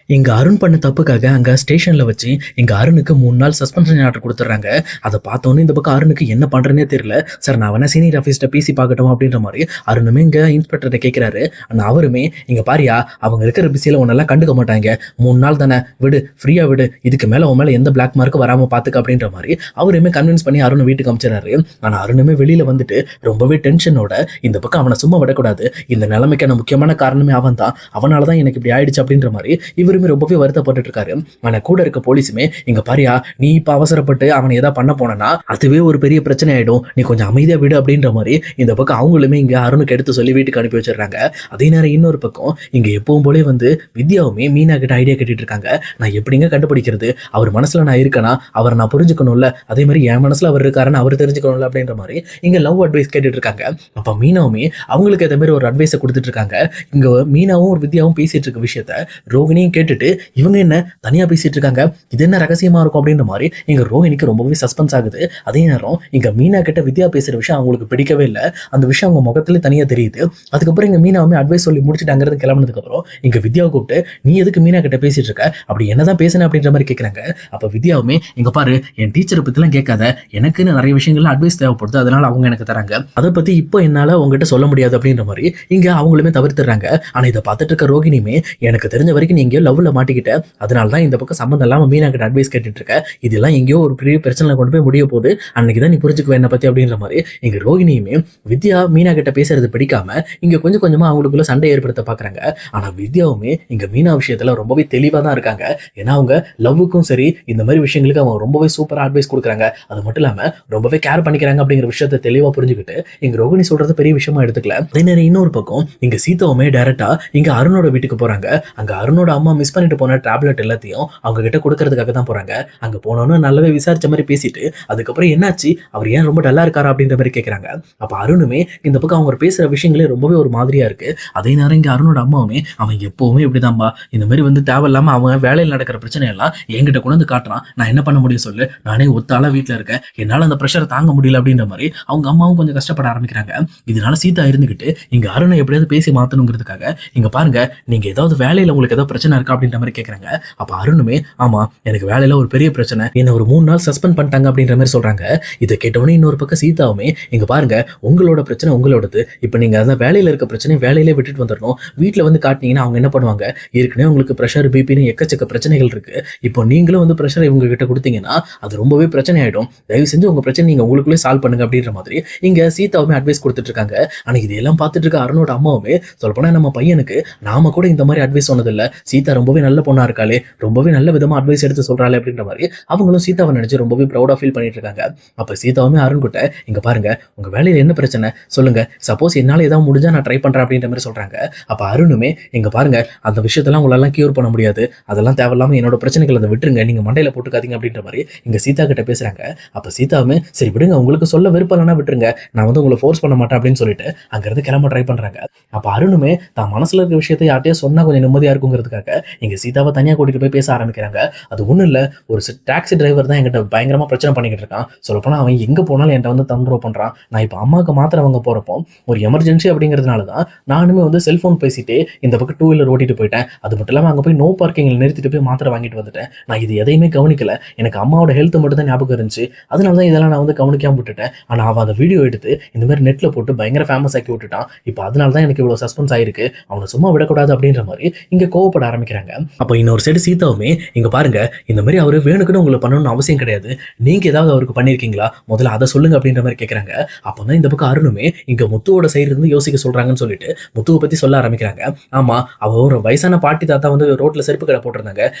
இங்க அருண் பண்ண தப்புக்காக அங்க ஸ்டேஷன்ல வச்சு இங்க அருணுக்கு 3 நாள் சஸ்பென்ஷன் ஆர்டர் குடுத்துறாங்க. அத பார்த்தோனே இந்த பக்கம் அருணுக்கு என்ன பண்றதுன்னே தெரியல. சார் நான் வேணா சீனியர் ஆஃபீஸ்ட்ட பேசி பார்க்கட்டும் அப்படின்ற மாரி அருணுமே இங்க இன்ஸ்பெக்டர்ட்ட கேட்கிறாரு. ஆனா அவருமே இங்க பாரியா அவங்க இருக்கிற பிஸியில உன்னெல்லாம் கண்டுக்க மாட்டாங்க. 3 நாள் தானே விடு, ஃப்ரீயா விடு. இதுக்கு மேல உன் மேல எந்த பிளாக் மார்க்கும் வராம பாத்துக்க அப்படின்ற மாரி அவருமே கன்வின்ஸ் பண்ணி அருண் வீட்டுக்கு அனுப்பிச்சாரு. ஆனா அருணுமே வெளியில வந்துட்டு ரொம்பவே டென்ஷனோட இந்த பக்கம் அவனை சும்மா விடக்கூடாது. இந்த நிலைமைக்கான முக்கியமான காரணமே அவன் தான். அவனால தான் எனக்கு இப்படி ஆயிடுச்சு அப்படின்ற மாதிரி இவருமே ரொம்பவே வருத்தப்பட்டு இருக்காரு. ஆனா கூட இருக்க போலீஸுமே இங்க பாரியா நீ இப்ப அவசரப்பட்டு அவனை ஏதாவது பண்ண போனா அதுவே ஒரு பெரிய பிரச்சனை ஆயிடும், நீ கொஞ்சம் அமைதியா விடு அப்படின்ற மாதிரி இந்த பக்கம் அவங்களுமே இங்க அருணுக்கு எடுத்து சொல்லி வீட்டுக்கு அனுப்பி வச்சிடறாங்க. அதே நேரம் இன்னொரு பக்கம் இங்க எப்பவும் போலே வந்து வித்யாவுமே மீனா கிட்ட ஐடியா கேட்டுட்டு இருக்காங்க. நான் எப்படிங்க கண்டுபிடிக்கிறது, அவர் மனசுல நான் இருக்கேனா, அவரை நான் புரிஞ்சுக்கணும்ல, அதே மாதிரி என் மனசுல அவர் இருக்காருன்னு அவர் தெரிஞ்சுக்கணும்ல அப்படின்ற மாதிரி இங்க லவ் அட்வைஸ் கேட்டுட்டு இருக்காங்க. அப்ப மீனாவுமே அவங்களுக்கு அதே மாதிரி ஒரு அட்வைஸை கொடுத்துட்டு இருக்காங்க. இங்க மீனாவும் ஒரு வித்யாவும் பேசிட்டு இருக்க விஷயத்த ரோகிணியும் கேட்டுட்டு இவங்க என்ன தனியா பேசிட்டு இருக்காங்க, இது என்ன ரகசியமா இருக்கும் அப்படின்ற மாதிரி இங்க ரோஹிணிக்கு ரொம்பவே சஸ்பென்ஸ் ஆகுது. அதே நேரம் இங்க மீனா கிட்ட வித்யா பேசுற விஷயம் அவங்களுக்கு பிடிக்கவே இல்லை. அந்த விஷயம் அவங்க முகத்துல தனியா தெரியுது. அதுக்கப்புறம் இங்க மீனாவுமே அட்வைஸ் சொல்லி முடிச்சுட்டாங்கிறது கிளம்புனதுக்கு அப்புறம் இங்க வித்யாவை கூப்பிட்டு நீ எதுக்கு மீனா கிட்ட பேசிட்டு இருக்க, அப்படி என்னதான் பேசுன அப்படின்ற மாதிரி கேட்கறாங்க. அப்ப வித்யாவுமே இங்க பாரு என் டீச்சரை பத்திலாம் கேட்காத, எனக்குன்னு நிறைய விஷயங்கள்ல அட்வைஸ் தேவைப்படுது, அதனால அவங்க எனக்கு தராங்க, அதை பத்தி இப்போ என்னால உங்ககிட்ட சொல்ல முடியாது அப்படின்ற மாதிரி இங்க அவங்களுமே தவிர்த்துறாங்க. ஆனா இதை பார்த்துட்டு இருக்க ரோகிணியுமே எனக்கு தெரிஞ்ச வரைக்கும் நீங்க லவ்ல மாட்டிக்கிட்ட, அதனால தான் இந்த பக்கம் சம்மந்தம் இல்லாம மீனா கிட்ட அட்வைஸ் கேட்டுட்டு இருக்க, இதெல்லாம் எங்கேயோ ஒரு பெரிய பிரச்சனை கொண்டு போய் முடிய போகுது, அன்னைக்கு தான் நீ புரிஞ்சுக்குவ என்ன பத்தி அப்படின்ற மாதிரி இங்க ரோகிணியுமே வித்யா மீனா கிட்ட பேசுறது பிடிக்காம இங்க கொஞ்சம் கொஞ்சமா அவங்களுக்குள்ள சண்டை ஏற்படுத்த பாக்குறாங்க. ஆனா வித்யாவுமே இங்க மீனா விஷயத்துல ரொம்பவே தெளிவா தான் இருக்காங்க. ஏன்னா அவங்க லவ்வுக்கும் சரி இந்த மாதிரி விஷயங்களுக்கு அவங்க ரொம்பவே சூப்பரா அட்வைஸ் கொடுக்குறாங்க. அது மட்டும் இல்லாம ரொம்பவே கேர் பண்ணிக்கிறாங்க அப்படிங்கிற விஷயத்தை தெளிவா புரிஞ்சுக்கிட்டு இங்க ரோகிணி சொல்றது பெரிய விஷயமா எடுத்துக்கல. அதே நேரம் இன்னொரு பக்கம் இங்க சீதாவுமே டைரக்டா இங்க அருணோட வீட்டுக்கு போறாங்க. அங்க அருணோட அம்மா மிஸ் பண்ணிட்டு போன டேப்லெட் எல்லாத்தையும் அவங்க கிட்ட கொடுக்கறதுக்காக தான் போறாங்க. அங்க போனோன்னு நல்லாவே விசாரிச்ச மாதிரி பேசிட்டு அதுக்கப்புறம் என்னாச்சு, அவர் ஏன் ரொம்ப டல்லா இருக்காரா அப்படின்ற மாதிரி கேட்கறாங்க. அப்ப அருணுமே இந்த பக்கம் அவங்க பேசுற விஷயங்களே ரொம்பவே ஒரு மாதிரியா இருக்கு. அதே நேரம் இங்க அருணோட அம்மாவுமே அவன் எப்பவுமே இப்படிதான்பா, இந்த மாதிரி வந்து தேவையில்லாம அவன் வேலையில் நடக்கிற பிரச்சனை எல்லாம் என்கிட்ட கொண்டு வந்து காட்டுறான், நான் என்ன பண்ண முடியும் சொல்லு, நானே ஒத்தாளா வீட்டுல இருக்கேன், என்னால அந்த ப்ரெஷரை தாங்க முடியல அப்படின்ற மாதிரி அவங்க அம்மாவும் கொஞ்சம் கஷ்டப்பட ஆரம்பிக்கிறாங்க. இதனால சீதா இருந்துகிட்டு இங்க அருணை எப்படியாவது பேசி மாத்தணுங்கிறதுக்காக இங்க பாருங்க நீங்க ஏதாவது வேலையில உங்களுக்கு ஏதாவது பிரச்சனை இருக்கா அப்படின்ற மாதிரி கேட்கறாங்க. அப்ப அருணுமே ஆமா எனக்கு வேலையில ஒரு பெரிய பிரச்சனை, என்ன ஒரு 3 நாள் சஸ்பெண்ட் பண்ணிட்டாங்க அப்படின்ற மாதிரி சொல்றாங்க. இதை கேட்டவொடனே இன்னொரு பக்கம் சீதாவுமே இங்க பாருங்க உங்களோட பிரச்சனை உங்களோடது, இப்ப நீங்க அந்த வேலையில இருக்க பிரச்சனை வேலையிலே விட்டுட்டு வந்துடணும், வீட்டுல வந்து காட்டினீங்கன்னா அவங்க என்ன பண்ணுவாங்க, ஏற்கனவே உங்களுக்கு ப்ரெஷர் பிபின்னு எக்கச்சக்க பிரச்சனைகள் இருக்கு, இப்போ நீங்களும் வந்து ப்ரெஷர் இவங்க கிட்ட கொடுத்தீங்கன்னா அது ரொம்பவே பிரச்சனை ஆயிடும், தயவு செஞ்சு உங்க பிரச்சனை நீங்க உங்களுக்குள்ளே சால்வ் பண்ணுங்க அப்படின்ற மாதிரி இங்க சீதாவுமே அட்வைஸ் கொடுத்துட்டு இருக்காங்க. ஆனா இதெல்லாம் பார்த்துட்டு இருக்க அருணோட அம்மாவுமே சொல்லப்போனா நம்ம பையனுக்கு நாம கூட இந்த மாதிரி அட்வைஸ் சொன்னதில்ல, சீதா ரொம்பவே நல்ல பொண்ணா இருக்காளே, ரொம்பவே நல்ல விதமா அட்வைஸ் எடுத்து சொல்றாளே அப்படின்ற மாதிரி அவங்களும் சீதாவை நினைச்சு ரொம்பவே ப்ரௌடா ஃபீல் பண்ணிட்டு இருக்காங்க. அப்ப சீதாவுமே அருண் கிட்ட இங்க பாருங்க உங்க வேலையில என்ன பிரச்சனை சொல்லுங்க, சப்போஸ் என்னால ஏதாவது முடிஞ்சா நான் ட்ரை பண்றேன் அப்படின்ற மாதிரி சொல்றாங்க. அப்ப அருணுமே இங்க பாருங்க அந்த விஷயத்தெல்லாம் உங்களெல்லாம் கியூர் பண்ண முடியாது, அதெல்லாம் தேவையில்லாம என்னோட பிரச்சனைகள் அதை விட்டுருங்க, நீங்க மண்டையில போட்டுக்காதீங்க அப்படின்ற மாதிரி இங்க சீதா கிட்ட பேசுறாங்க. அப்ப சீதாவுமே சரி விடுங்க, உங்களுக்கு சொல்ல விருப்பம் இல்லைன்னா விட்டுருங்க, நான் வந்து உங்களை ஃபோர்ஸ் பண்ண மாட்டேன் அப்படின்னு சொல்லிட்டு அங்கிருந்து கிளம்ப ட்ரை பண்றாங்க. அப்ப அருணுமே தான் மனசுல இருக்க விஷயத்தை யார்ட்டையும் சொன்னா கொஞ்சம் நிம்மதியா இருக்குங்கிறதுக்காக இங்க சீதாவை தனியா கூட்டிட்டு போய் பேச ஆரம்பிக்கிறாங்க. அது ஒண்ணும் இல்ல, ஒரு டாக்ஸி டிரைவர் தான் என்கிட்ட பயங்கரமா பிரச்சனை பண்ணிக்கிட்டு இருக்கான், சொல்லப்போனா அவன் எங்க போனாலும் என்கிட்ட வந்து தொந்தரவு பண்றான், நான் இப்ப அம்மாவுக்கு மாத்திரம் அவங்க போறப்போ ஒரு எமர்ஜென்சி அப்படிங்கிறதுனாலதான் நானுமே வந்து செல்போன் பேசிட்டு இந்த பக்கம் 2 வீலர் ஓட்டிட்டு போயிட்டேன், அது மட்டும் இல்லாம அங்க போய் நோ பார்க்கிங்ல நிறுத்திட்டு போய் மாத்திரை வாங்கிட்டு வந்துட்டேன், நான் இது எதையுமே கவனிக்கல, எனக்கு அம்மாவோட ஹெல்த் மட்டும் தான் ஞாபகம் இருந்துச்சு, அதனாலதான் இதெல்லாம் நான் வந்து கவனிக்காம விட்டுட்டேன், ஆனா அவன் அந்த வீடியோ எடுத்து இந்த மாதிரி நெட்ல போட்டு பயங்கர ஃபேமஸ் ஆக்கி விட்டுட்டான், இப்போ அதனாலதான் எனக்கு இவ்வளவு சஸ்பென்ஸ் ஆயிருக்கு, அவனை சும்மா விடக்கூடாது அப்படின்ற மாதிரி இங்க கோவப்பட ஆரம்பிக்கிறாங்க. அப்ப இன்னொரு சைடு சீதாவுமே இங்க பாருங்க இந்த மாதிரி அவரு வேணுக்குன்னு உங்களுக்கு பண்ணணும்னு அவசியம் கிடையாது, நீங்க ஏதாவது அவருக்கு பண்ணிருக்கீங்களா முதல்ல அதை சொல்லுங்க அப்படின்ற மாதிரி கேட்கறாங்க. அப்பதான் இந்த பக்கம் அருணுமே இங்க முத்துவோட சைடு இருந்து யோசிக்க சொல்றாங்கன்னு சொல்லிட்டு முத்துவை பத்தி சொல்ல ஆரம்பிக்கிறாங்க. ஆமா அவ ஒரு வயசான பாட்டி தாத்தா வந்து ரோட்ல செருப்பு கடை போட்டிருந்தாங்க,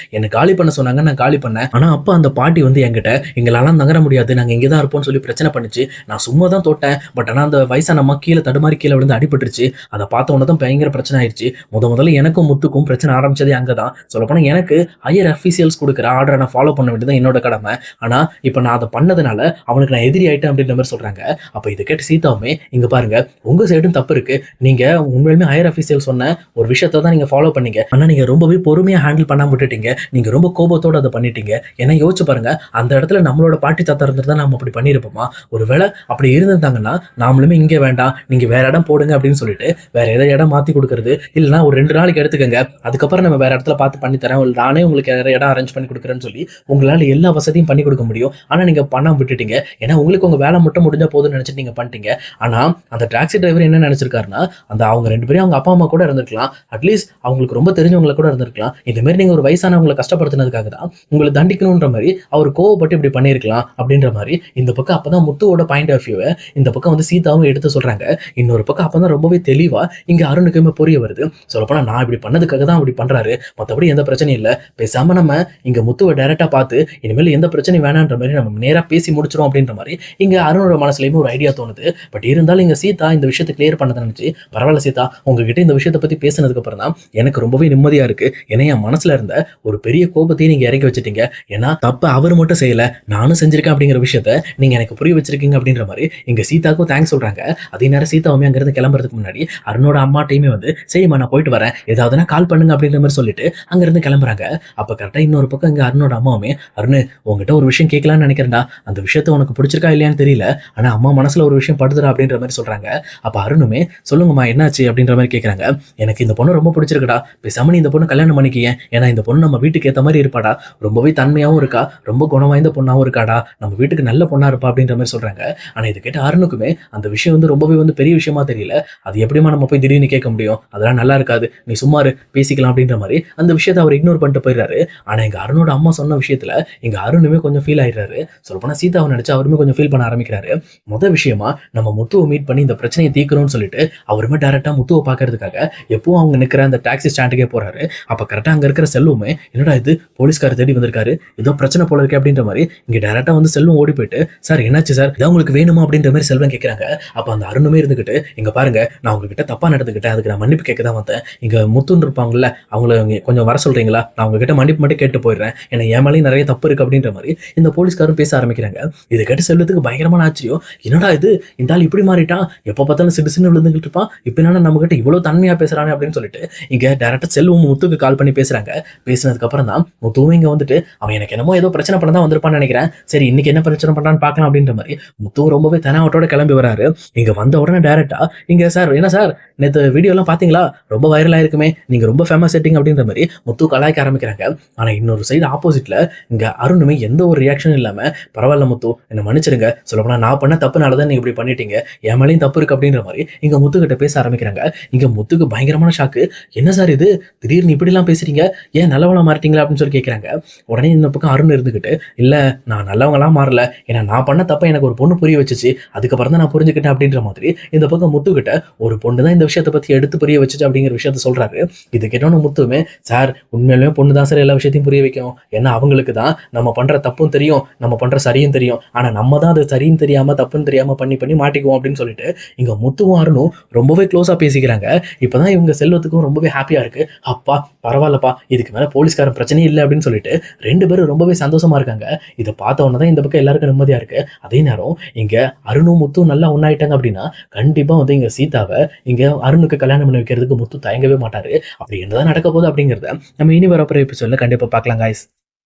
என்ன காலி பண்ண சொன்னாங்க, நான் காலி பண்ணேன், ஆனா அப்ப அந்த பாட்டி வந்து என்கிட்ட எங்களாலாம் நகர முடியாது, நாங்க இங்கதான் இருப்போம்னு சொல்லி பிரச்சனை பண்ணிச்சு, நான் சும்மா தான் தொட்டேன், பட் ஆனா அந்த வயசான அம்மா கீழே தடுமாறி கீழே விழுந்து அடிபட்டுருச்சு, அதை பார்த்த உடனே தான் பயங்கர பிரச்சனை ஆயிடுச்சு, முதல்ல எனக்கும் முத்துக்கும் பிரச்சனை ஆரம்பிச்சதே அங்கதான், சொல்லப்போனா எனக்கு ஹையர் அஃபீஷியல்ஸ் கொடுக்குற ஆர்டரை நான் ஃபாலோ பண்ண வேண்டியது என்னோட கடமை, ஆனா இப்ப நான் அதை பண்ணதுனால அவனுக்கு நான் எதிரி ஆயிட்டேன் அப்படின்ற மாதிரி சொல்றாங்க. அப்ப இதை கேட்டு சீதாவுமே இங்க பாருங்க உங்க சைடும் தப்பு இருக்கு, நீங்க உண்மையிலுமே ஹையர் அஃபீஷியல் சொன்ன ஒரு விஷயத்தை தான் நீங்க ஃபாலோ பண்ணீங்க, ஆனா நீங்க ரொம்பவே பொறுமையா ஹேண்டில் பண்ணாம விட்டுட்டீங்க, நீங்க ரொம்ப கோபத்தோட அதை பண்ணிட்டீங்க, ஏன்னா யோசிச்சு பாருங்க அந்த இடத்துல நம்மளோட பாட்டி தாத்தா இருந்திருந்தா நம்ம அப்படி பண்ணிருப்போமா, ஒருவேளை அப்படி இருந்திருந்தாங்கன்னா நாமளுமே இங்கே வேண்டாம் நீங்க வேற இடம் போடுங்க அப்படின்னு சொல்லிட்டு வேற ஏதாவது இடம் மாத்தி கொடுக்கறது, இல்லைன்னா ஒரு 2 நாளைக்கு எடுத்துக்கங்க அதுக்கப்புறம் நம்ம வேற இடத்துல பார்த்து பண்ணி தரேன், நானே உங்களுக்கு இடம் அரேஞ்ச் பண்ணி கொடுக்குறேன்னு சொல்லி உங்களால எல்லா வசதியும் பண்ணி கொடுக்க முடியும். ஆனா நீங்க பணம் விட்டுட்டீங்க. ஏன்னா உங்களுக்கு உங்க வேலை மட்டும் முடிஞ்சா போதும்னு நினைச்சிட்டு நீங்க பண்ணிட்டீங்க. ஆனா அந்த டாக்ஸி டிரைவர் என்ன நினைச்சிருக்காருன்னா, அந்த அவங்க 2 பேரும் அவங்க அப்பா அம்மா கூட இருந்திருக்கலாம், அட்லீஸ்ட் அவங்களுக்கு ரொம்ப தெரிஞ்சவங்கள கூட இருந்திருக்கலாம். இந்த மாதிரி நீங்க ஒரு வயசானவங்களை கஷ்டப்படுத்தினதுக்காக தான் உங்களை தண்டிக்கணும்ன்ற மாதிரி அவர் கோவப்பட்டு இப்படி பண்ணியிருக்கலாம் அப்படின்ற மாதிரி இந்த பக்கம் அப்பதான் முத்துவோட பாயிண்ட் ஆஃப் வியூவை இந்த பக்கம் வந்து சீதாவும் எடுத்து சொல்றாங்க. இன்னொரு பக்கம் அப்பதான் ரொம்பவே தெளிவா இங்க அருணுக்குமே புரிய வருது. சொல்லப்போனா நான் இப்படி பண்ணதுக்காக தான் அப்படி பண்றாரு, மற்றபடி எந்த பிரச்சனையும் இல்லை, பேசாம நம்ம இங்க முத்துவை டைரக்டா பார்த்து இனிமேல் எந்த பிரச்சனையும் வேணான்ற மாதிரி நம்ம நேரா பேசி முடிச்சிடும் அப்படின்ற மாதிரி இங்க அருணோட மனசுலயுமே ஒரு ஐடியா தோணுது. பட் இருந்தாலும் இங்க சீதா இந்த விஷயத்தை கிளியர் பண்ணதை நினைச்சு, பரவாயில்ல சீதா, உங்ககிட்ட இந்த விஷயத்தை பத்தி பேசினதுக்கு அப்புறம் தான் எனக்கு ரொம்பவே நிம்மதியா இருக்கு. ஏன்னா என் மனசுல இருந்த ஒரு பெரிய கோபத்தையும் நீங்க இறக்கி வச்சிட்டீங்க. ஏன்னா தப்பு அவர் மட்டும் செய்யல, நானும் செஞ்சிருக்கேன் அப்படிங்கிற விஷயத்த நீங்க எனக்கு புரிய வச்சிருக்கீங்க அப்படின்ற மாதிரி இங்க சீதாக்கும் தேங்க்ஸ் சொல்றாங்க. அதே நேரம் சீதாவுமே அங்கிருந்து கிளம்புறதுக்கு முன்னாடி அருணோட அம்மாட்டையுமே வந்து சரிம்மா நான் போயிட்டு வரேன், ஏதாவதுனா கால் பண்ணுங்க அப்படின்ற மாதிரி சொல்லிட்டு அங்கிருந்து கிளம்புறாங்க. அப்ப கரெக்டா இன்னொரு பக்கம் இங்க அருணோட அம்மாவுமே, அருண் உங்ககிட்ட ஒரு விஷயம் கேட்கலாம்னு நினைக்கிறேன்டா, அந்த விஷயத்த உனக்கு பிடிச்சிருக்கா இல்லையான்னு தெரியல, ஆனா அம்மா மனசுல ஒரு விஷயம் படுதுடா அப்படின்ற மாதிரி சொல்றாங்க. அப்ப அருணுமே சொல்லுங்கம்மா என்னாச்சு அப்படின்ற மாதிரி கேட்கறாங்க. எனக்கு இந்த பொண்ணு ரொம்ப பிடிச்சிருக்குடா, பேசாம நீ இந்த பொண்ணு கல்யாணம் பண்ணிக்கிய, ஏன்னா இந்த பொண்ணு நம்ம வீட்டுக்கு ஏற்ற மாதிரி இருப்பாடா, ரொம்பவே தன்மையாவும் இருக்கா, ரொம்ப குணம் வாய்ந்த பொண்ணாவும் இருக்காடா, நம்ம வீட்டுக்கு நல்ல பொண்ணா இருப்பா அப்படின்ற மாதிரி சொல்றாங்க. ஆனா இது கேட்ட அருணுக்குமே அந்த விஷயம் வந்து ரொம்பவே வந்து பெரிய விஷயமா தெரியல. அது எப்படிமா நம்ம போய் திடீர்னு கேட்க முடியும், அதெல்லாம் நல்லா இருக்காது, நீ சும்மா பேசிக்கலாம் அப்படின்ற மாதிரி அந்த விஷயத்தை அவர் இக்னோர் பண்ணிட்டு போயிடுறாரு. ஆனா எங்க அருணோட அம்மா சொன்ன விஷயத்துல எங்க அருணுமே கொஞ்சம் ஃபீல் ஆயிடுறாரு. சொல்லப்போனா சீதாவை நினைச்சு அவருமே கொஞ்சம் ஃபீல் பண்ண ஆரம்பிக்கிறாரு. முதல் விஷயமா நம்ம முத்துவை மீட் பண்ணி இந்த பிரச்சனையை தீர்க்கணும்னு சொல்லிட்டு அவருமே டைரக்டா முத்துவை பார்க்கறதுக்காக எப்பவும் அவங்க நிற்கிற அந்த டாக்ஸி ஸ்டாண்டுக்கே போறாரு. அப்ப கரெக்டா அங்க இருக்கிற செல்வமே, என்னடா இது போலீஸ்கார தேடி வந்திருக்காரு, ஏதோ பிரச்சனை போல இருக்கு அப்படின்ற மாதிரி இங்க டைரக்டா வந்து செல்வம் ஓடி போயிட்டு, சார் என்னாச்சு சார், இதான் உங்களுக்கு வேணுமா அப்படின்ற மாதிரி செல்வம் கேட்கறாங்க. அப்ப அந்த அருணுமே இருந்துகிட்டு, இங்க பாருங்க நான் உங்ககிட்ட தப்பா நடந்துக்கிட்டேன், அதுக்கு நான் மன்னிப்பு கேட்க தான் வந்தேன், இங்க முத்துன்னு இருப்பாங்கல்ல அவங்கள கொஞ்சம் வர சொல்றீங்களா, நான் உங்ககிட்ட மன்னிப்பு மட்டும் கேட்டு போயிடுறேன், ஏன்னா என் மேலேயும் நிறைய தப்பு இருக்கு அப்படின்ற மாதிரி இந்த போலீஸ்காரும் பேச ஆரம்பிக்கிறாங்க. இதை கேட்டு செல்வத்துக்கு பயங்கரமான ஆச்சரியம். என்னடா இது, இந்த ஆள் இப்படி மாறிட்டான், எப்போ பார்த்தாலும் சிடுசின்னு விழுந்துகிட்டு இருப்பான், இப்போ என்ன நம்ம கிட்ட இவ்வளவு தன்மையா பேசுறானே அப்படின்னு சொல்லிட்டு இங்க டைரக்டா செல்வம் முத்துக்கு கால் பண்ணி பேசுறாங்க. பேசினதுக்கு அப்புறம் தான் முத்துவும் இங்க வந்துட்டு, அவன் எனக்கு என்னமோ ஏதோ பிரச்சனை பண்ண தான் வந்திருப்பான்னு நினைக்கிறேன், சரி இன்னைக்கு என்ன பிரச்சனை பண்றான்னு பார்க்கலாம் அப்படின்ற மாதிரி முத்துவும் ரொம்பவே தெனாவட்டோட கிளம்பி வராரு. இங்க வந்த உடனே டைரக்டா இங்க சார் என்ன சார் நேற்று வீடியோ எல்லாம் பாத்தீங்களா, ரொம்ப வைரலா இருக்குமே, நீங்க ரொம்ப ஃபேமஸ் செட்டிங் அப்படின்ற மாதிரி முத்து கலாய்க்க ஆரம்பிக்கிறாங்க. ஆனா இன்னொரு சைடு ஆப்போசிட்ல இங்க அருணுமே எந்த ஒரு ரியாக்ஷனும் இல்லாம, பரவாயில்ல முத்து என்ன மன்னிச்சிடுங்க, சொல்லப்போனா நான் பண்ண தப்புனாலதான் நீங்க இப்படி பண்ணிட்டீங்க, என் மேலேயும் தப்பு இருக்கு அப்படின்ற மாதிரி இங்க முத்து கிட்ட பேச ஆரம்பிக்கிறாங்க. இங்க முத்துக்கு பயங்கரமான ஷாக்கு, என்ன சார் இது திடீர்னு இப்படி எல்லாம் பேசுறீங்க, ஏன் நல்லவங்களா மாறிட்டீங்களா அப்படின்னு சொல்லி கேட்கறாங்க. உடனே இந்த பக்கம் அருண் இருந்துகிட்டு, இல்ல நான் நல்லவங்களாம் மாறல, ஏன்னா நான் பண்ண தப்ப எனக்கு ஒரு பொண்ணு புரிய வச்சுச்சு, அதுக்கப்புறம் தான் நான் புரிஞ்சுக்கிட்டேன் அப்படின்ற மாதிரி இந்த பக்கம் முத்து கிட்ட ஒரு பொண்ணு தான் இந்த விஷயத்தை பத்தி எடுத்து புரிய வச்சுச்சு அப்படிங்கிற விஷயத்த சொல்றாரு. இது கேட்டோன்னு முத்துமே, சார் உண்மையிலுமே பொண்ணு தான் சார் எல்லா விஷயத்தையும் புரிய வைக்கும், ஏன்னா அவங்களுக்கு தான் நம்ம பண்ற தப்பும் தெரியும், நம்ம பண்ற சரியும் தெரியும், ஆனா நம்ம தான் அது சரியும் தெரியாம தப்புன்னு தெரியாம பண்ணி பண்ணி மாட்டிக்குவோம் அப்படின்னு சொல்லிட்டு இங்க முத்துவும் அருணும் ரொம்பவே க்ளோஸா பேசிக்கிறாங்க. இப்பதான் இவங்க செல்வத்துக்கும் ரொம்பவே ஹாப்பியா இருக்கு. அப்பா பரவாயில்லப்பா, இதுக்கு மேல போலீஸ்காரன் பிரச்சனையே இல்லை அப்படின்னு சொல்லிட்டு 2 பேரும் ரொம்பவே சந்தோஷமா இருக்காங்க. இதை பார்த்த உடனே தான் இந்த பக்கம் எல்லாருக்கும் நிம்மதியா இருக்கு. அதே நேரம் இங்க அருணும் முத்தும் நல்லா ஒன்னாயிட்டாங்க அப்படின்னா கண்டிப்பா வந்து இங்க சீதாவை இங்க அருணுக்கு கல்யாணம் பண்ணி வைக்கிறதுக்கு முத்து தயங்கவே மாட்டாரு. அப்படி என்னதான் நடக்க போகுது அப்படிங்கிறத நம்ம இனி வரப்போற எபிசோட்ல கண்டிப்பா பார்க்கலாம் guys.